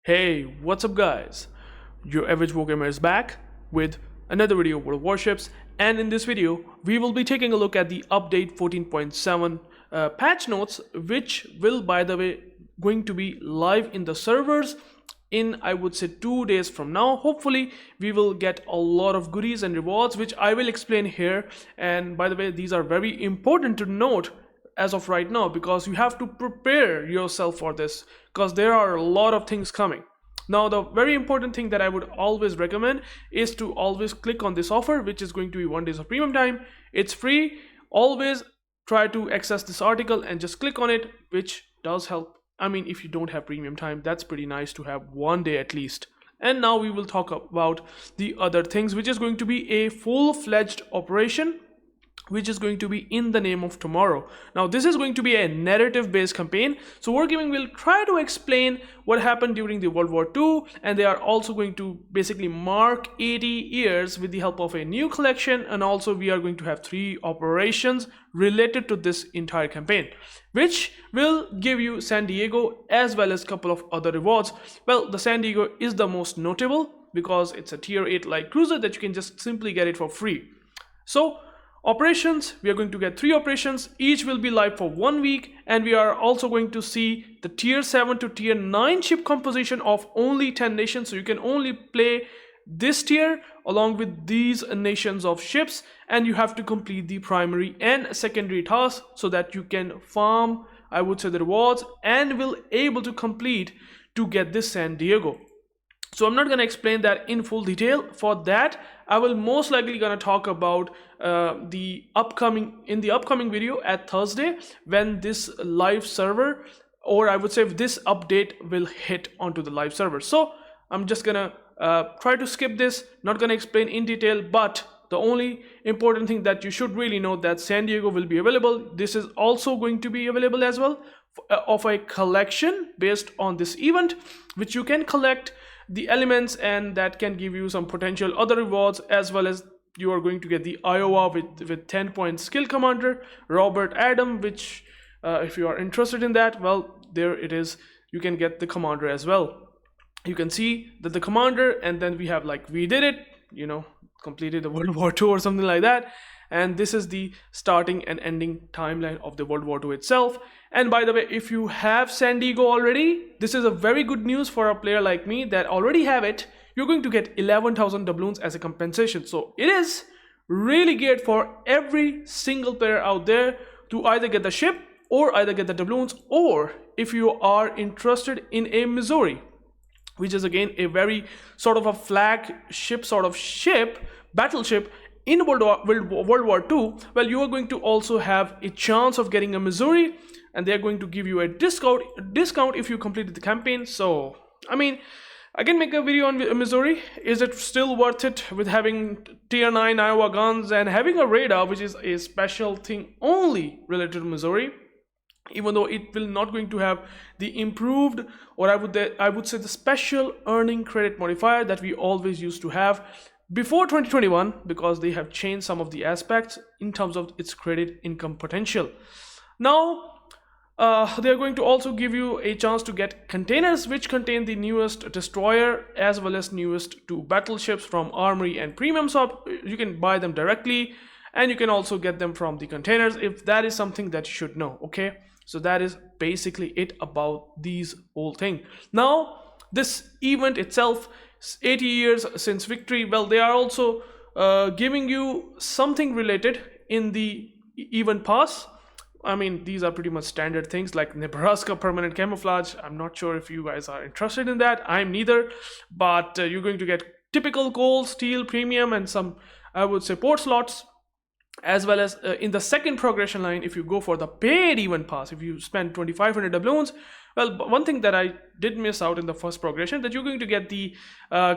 Hey, what's up guys? UrAvgWarGamer is back with another video of World Warships, and in this video we will be taking a look at the update 14.7 patch notes, which will, by the way, going to be live in the servers in, I would say, 2 days from now. Hopefully we will get a lot of goodies and rewards, which I will explain here. And by the way, these are very important to note as of right now, because you have to prepare yourself for this, because there are a lot of things coming. Now, the very important thing that I would always recommend is to always click on this offer, which is going to be 1 day of premium time. It's free. Always try to access this article and just click on it, which does help. I mean, if you don't have premium time, that's pretty nice to have 1 day at least. And now we will talk about the other things, which is going to be a full-fledged operation, which is going to be in the name of tomorrow. Now, this is going to be a narrative based campaign, so UrAvgWarGamer will try to explain what happened during the World War II, and they are also going to basically mark 80 years with the help of a new collection. And also we are going to have 3 operations related to this entire campaign, which will give you San Diego as well as a couple of other rewards. Well, the San Diego is the most notable because it's a tier 8 light cruiser that you can just simply get it for free. So operations, we are going to get 3 operations. Each will be live for 1 week, and we are also going to see the tier 7 to tier 9 ship composition of only 10 nations. So you can only play this tier along with these nations of ships, and you have to complete the primary and secondary tasks so that you can farm, I would say, the rewards, and will able to complete to get this San Diego. So I'm not going to explain that in full detail. For that, I will most likely going to talk about the upcoming video at Thursday, when this live server, or I would say this update, will hit onto the live server. So I'm just gonna try to skip this, not gonna explain in detail, but the only important thing that you should really know, that San Diego will be available. This is also going to be available as well of a collection based on this event, which you can collect the elements, and that can give you some potential other rewards, as well as you are going to get the Iowa with 10 point skill commander, Robert Adam, which if you are interested in that, well, there it is. You can get the commander as well. You can see that the commander, and then we have, like, we did it, you know, completed the World War II or something like that. And this is the starting and ending timeline of the World War II itself. And by the way, if you have San Diego already, this is a very good news for a player like me that already have it. You're going to get 11,000 doubloons as a compensation. So it is really great for every single player out there to either get the ship or either get the doubloons, or if you are interested in a Missouri, which is again a very sort of a flagship sort of ship, battleship in World War II, well, you are going to also have a chance of getting a Missouri, and they are going to give you a discount if you completed the campaign. So, I mean, I can make a video on Missouri. Is it still worth it with having tier 9 Iowa guns and having a radar, which is a special thing only related to Missouri, even though it will not going to have the improved, or I would say the special earning credit modifier that we always used to have before 2021, because they have changed some of the aspects in terms of its credit income potential. Now, they are going to also give you a chance to get containers, which contain the newest destroyer as well as newest 2 battleships from Armory and Premium Shop. You can buy them directly, and you can also get them from the containers, if that is something that you should know. Okay, so that is basically it about these whole thing. Now, this event itself, 80 years since victory, well, they are also giving you something related in the event pass. I mean, these are pretty much standard things like Nebraska permanent camouflage. I'm not sure if you guys are interested in that. I'm neither, but you're going to get typical coal, steel, premium, and some, I would say, port slots, as well as in the second progression line, if you go for the paid event pass, if you spend 2,500 doubloons, well, one thing that I did miss out in the first progression, that you're going to get the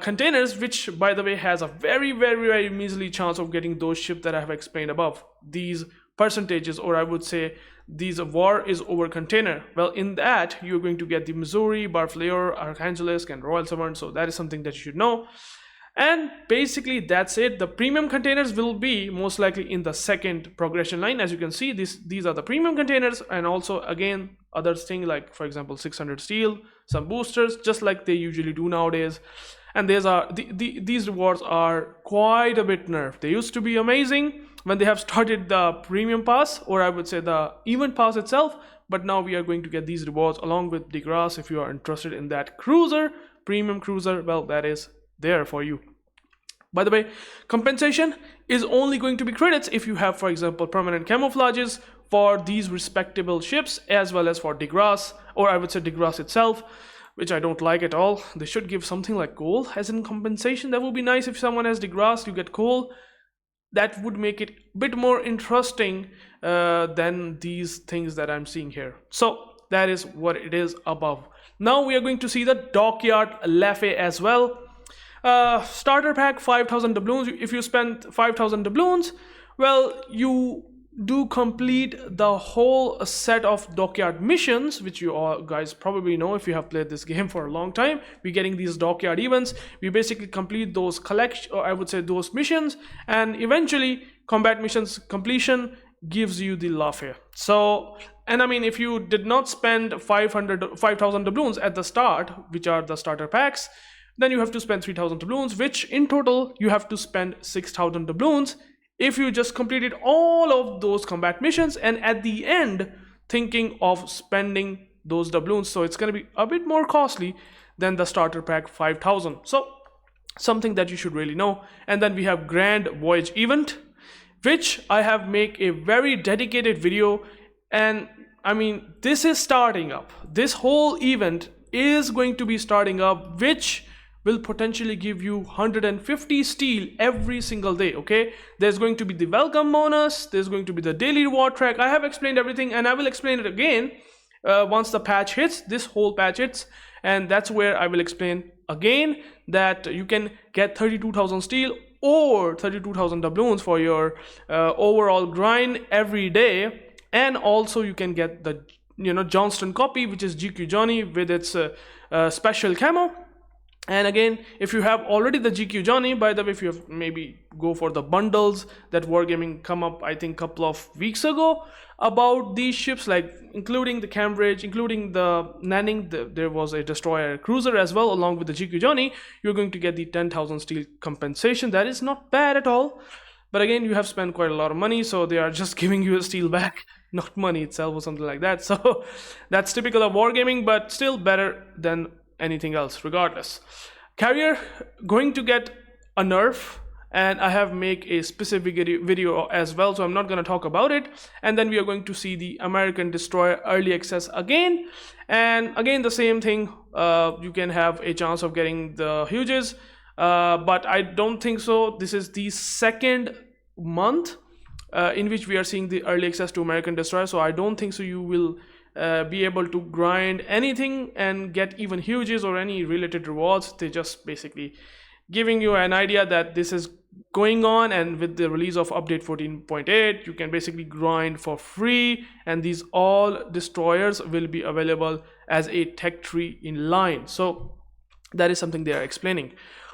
containers, which, by the way, has a very, very, very measly chance of getting those ships that I have explained above. These percentages, or I would say these war is over container. Well, in that, you're going to get the Missouri, Barfleur, Archangelisk, and Royal Sovereign. So that is something that you should know. And basically that's it. The premium containers will be most likely in the second progression line. As you can see, these are the premium containers, and also again other thing, like for example 600 steel, some boosters, just like they usually do nowadays. And these rewards are quite a bit nerfed. They used to be amazing when they have started the premium pass, or I would say the event pass itself, but now we are going to get these rewards along with the grass. If you are interested in that cruiser, premium cruiser, well, that is there for you. By the way, compensation is only going to be credits if you have, for example, permanent camouflages for these respectable ships, as well as for degrass, or I would say degrass itself, which I don't like at all. They should give something like coal as in compensation. That would be nice. If someone has degrass, you get coal. That would make it a bit more interesting than these things that I'm seeing here. So that is what it is above. Now we are going to see the Dockyard Lafay as well. Starter pack 5,000 doubloons. If you spend 5,000 doubloons, well, you do complete the whole set of Dockyard missions, which you all guys probably know if you have played this game for a long time. We're getting these Dockyard events. We basically complete those or I would say those missions, and eventually combat missions completion gives you the Lafay. So, and I mean, if you did not spend 5,000 doubloons at the start, which are the starter packs, then you have to spend 3,000 doubloons, which in total you have to spend 6,000 doubloons if you just completed all of those combat missions and at the end thinking of spending those doubloons. So it's going to be a bit more costly than the starter pack 5,000. So something that you should really know. And then we have Grand Voyage event, which I have make a very dedicated video. And I mean, this is starting up. This whole event is going to be starting up, which will potentially give you 150 steel every single day. Okay, there's going to be the welcome bonus, there's going to be the daily reward track. I have explained everything, and I will explain it again once the patch hits, this whole patch hits, and that's where I will explain again that you can get 32,000 steel or 32,000 doubloons for your overall grind every day. And also you can get the Johnston copy, which is GQ Johnny with its special camo. And again, if you have already the GQ Johnny, by the way, if you have maybe go for the bundles that Wargaming come up, I think couple of weeks ago about these ships, like including the Cambridge, including the Nanning, there was a destroyer cruiser as well along with the GQ Johnny, you're going to get the 10,000 steel compensation. That is not bad at all. But again, you have spent quite a lot of money, so they are just giving you a steel back, not money itself or something like that. So that's typical of Wargaming, but still better than anything else regardless. Carrier going to get a nerf, and I have make a specific video as well, so I'm not going to talk about it. And then we are going to see the American destroyer early access again, and again the same thing. You can have a chance of getting the huges, but I don't think so. This is the second month in which we are seeing the early access to American destroyer, so I don't think so you will be able to grind anything and get even huges or any related rewards. They just basically giving you an idea that this is going on, and with the release of update 14.8 you can basically grind for free, and these all destroyers will be available as a tech tree in line. So that is something they are explaining.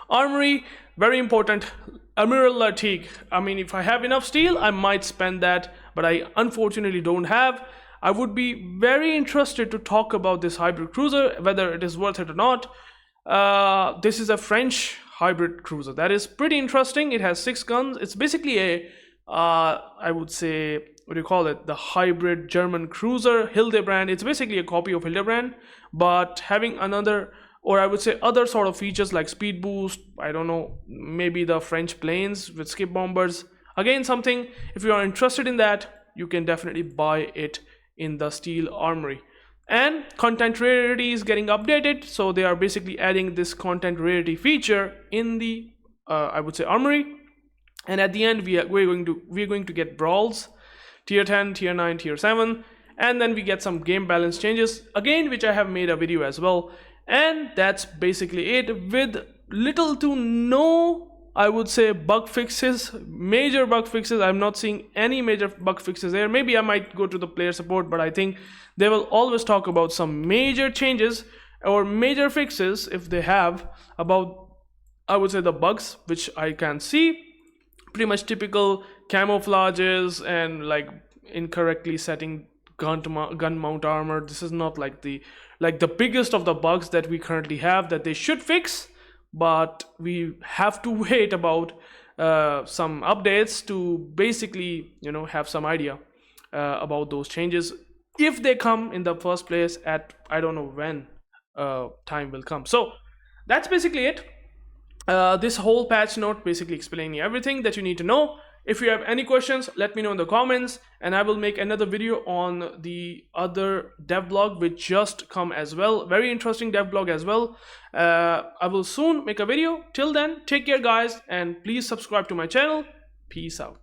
Armory, very important. Amiral Lartigue, I mean, if I have enough steel I might spend that, but I unfortunately don't have. I would be very interested to talk about this hybrid cruiser, whether it is worth it or not. This is a French hybrid cruiser that is pretty interesting. It has 6 guns. It's basically a I would say, what do you call it, the hybrid German cruiser Hildebrand. It's basically a copy of Hildebrand, but having another, or I would say other sort of features like speed boost, I don't know, maybe the French planes with skip bombers. Again, something, if you are interested in that, you can definitely buy it in the steel armory. And content rarity is getting updated, so they are basically adding this content rarity feature in the I would say armory. And at the end we're going to get brawls, tier 10, tier 9, tier 7, and then we get some game balance changes again, which I have made a video as well. And that's basically it, with little to no, I would say, bug fixes, major bug fixes. I'm not seeing any major bug fixes there. Maybe I might go to the player support, but I think they will always talk about some major changes or major fixes if they have about, I would say, the bugs, which I can see. Pretty much typical camouflages and like incorrectly setting gun mount armor. This is not like the biggest of the bugs that we currently have that they should fix, but we have to wait about some updates to basically have some idea about those changes, if they come in the first place. At I don't know when time will come. So that's basically it. This whole patch note basically explaining everything that you need to know. If you have any questions, let me know in the comments, and I will make another video on the other dev blog which just come as well. Very interesting dev blog as well. I will soon make a video. Till then, take care guys, and please subscribe to my channel. Peace out.